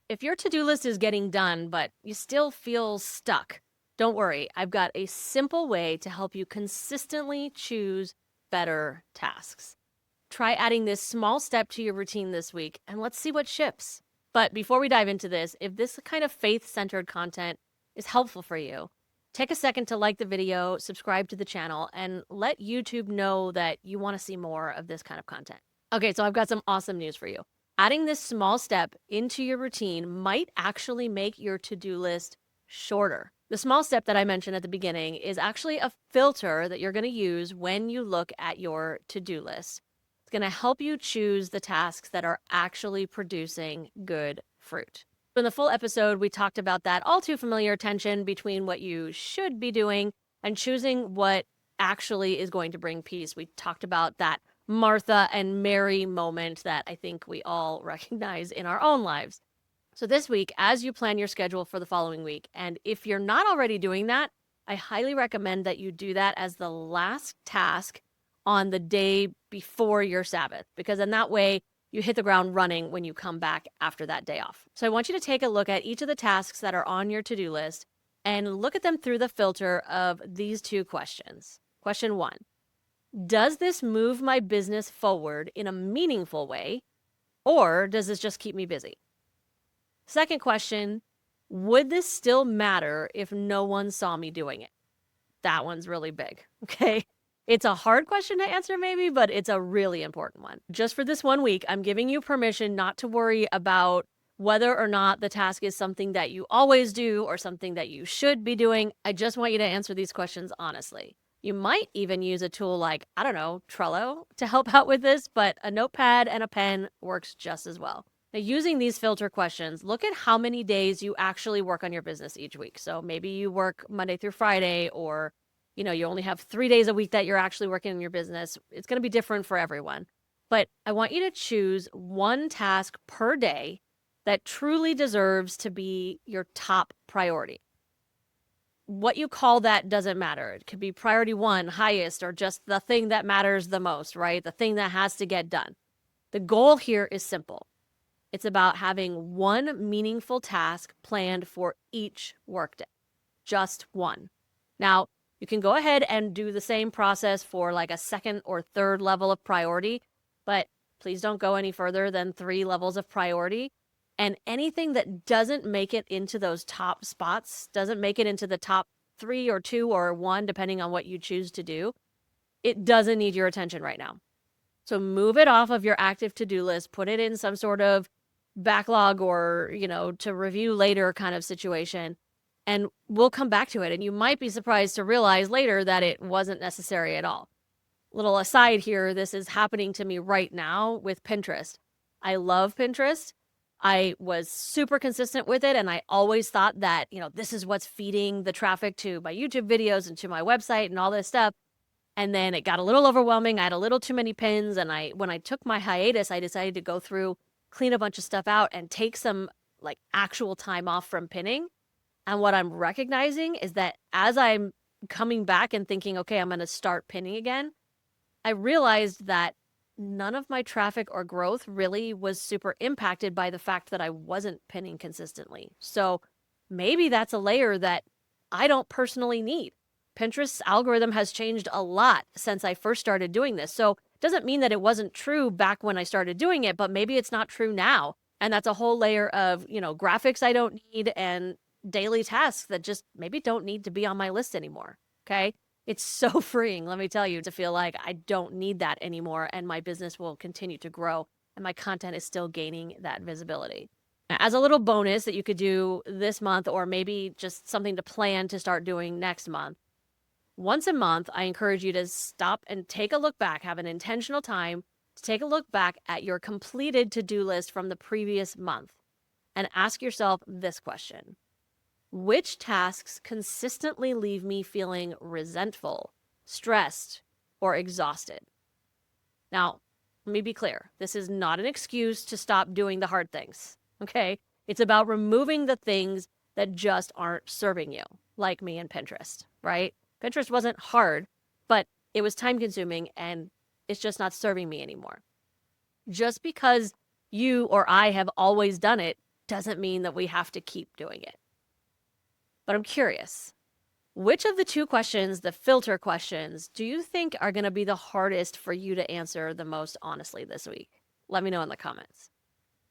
If your to-do list is getting done, but you still feel stuck, don't worry. I've got a simple way to help you consistently choose better tasks. Try adding this small step to your routine this week, and let's see what shifts. But before we dive into this, if this kind of faith-centered content is helpful for you, take a second to like the video, subscribe to the channel, and let YouTube know that you want to see more of this kind of content. Okay, so I've got some awesome news for you. Adding this small step into your routine might actually make your to-do list shorter. The small step that I mentioned at the beginning is actually a filter that you're going to use when you look at your to-do list. It's going to help you choose the tasks that are actually producing good fruit. In the full episode, we talked about that all too familiar tension between what you should be doing and choosing what actually is going to bring peace. We talked about that Martha and Mary moment that I think we all recognize in our own lives. So this week, as you plan your schedule for the following week, and if you're not already doing that, I highly recommend that you do that as the last task on the day before your Sabbath, because in that way, you hit the ground running when you come back after that day off. So I want you to take a look at each of the tasks that are on your to-do list and look at them through the filter of these two questions. Question 1. Does this move my business forward in a meaningful way, or does this just keep me busy? Second question, would this still matter if no one saw me doing it? That one's really big, okay? It's a hard question to answer maybe, but it's a really important one. Just for this 1 week, I'm giving you permission not to worry about whether or not the task is something that you always do or something that you should be doing. I just want you to answer these questions honestly. You might even use a tool like, I don't know, Trello to help out with this, but a notepad and a pen works just as well. Now, using these filter questions, look at how many days you actually work on your business each week. So maybe you work Monday through Friday, or you only have 3 days a week that you're actually working in your business. It's going to be different for everyone. But I want you to choose one task per day that truly deserves to be your top priority. What you call that doesn't matter. It could be priority 1, highest, or just the thing that matters the most, right? The thing that has to get done. The goal here is simple. It's about having one meaningful task planned for each workday. Just one. Now, you can go ahead and do the same process for like a second or third level of priority, but please don't go any further than 3 levels of priority. And anything that doesn't make it into those top spots, doesn't make it into the top 3 or 2 or 1, depending on what you choose to do, it doesn't need your attention right now. So move it off of your active to-do list, put it in some sort of backlog or, to review later kind of situation, and we'll come back to it. And you might be surprised to realize later that it wasn't necessary at all. Little aside here, this is happening to me right now with Pinterest. I love Pinterest. I was super consistent with it, and I always thought that, this is what's feeding the traffic to my YouTube videos and to my website and all this stuff. And then it got a little overwhelming. I had a little too many pins, and when I took my hiatus, I decided to go through, clean a bunch of stuff out, and take some actual time off from pinning. And what I'm recognizing is that as I'm coming back and thinking, okay, I'm going to start pinning again, I realized that none of my traffic or growth really was super impacted by the fact that I wasn't pinning consistently. So maybe that's a layer that I don't personally need. Pinterest's algorithm has changed a lot since I first started doing this. So it doesn't mean that it wasn't true back when I started doing it, but maybe it's not true now. And that's a whole layer of, graphics I don't need and daily tasks that just maybe don't need to be on my list anymore. Okay. It's so freeing, let me tell you, to feel like I don't need that anymore, and my business will continue to grow and my content is still gaining that visibility. As a little bonus that you could do this month, or maybe just something to plan to start doing next month, once a month, I encourage you to stop and take a look back, have an intentional time to take a look back at your completed to-do list from the previous month and ask yourself this question. Which tasks consistently leave me feeling resentful, stressed, or exhausted? Now, let me be clear. This is not an excuse to stop doing the hard things, okay? It's about removing the things that just aren't serving you, like me and Pinterest, right? Pinterest wasn't hard, but it was time-consuming, and it's just not serving me anymore. Just because you or I have always done it doesn't mean that we have to keep doing it. But I'm curious, which of the two questions, the filter questions, do you think are going to be the hardest for you to answer the most honestly this week? Let me know in the comments.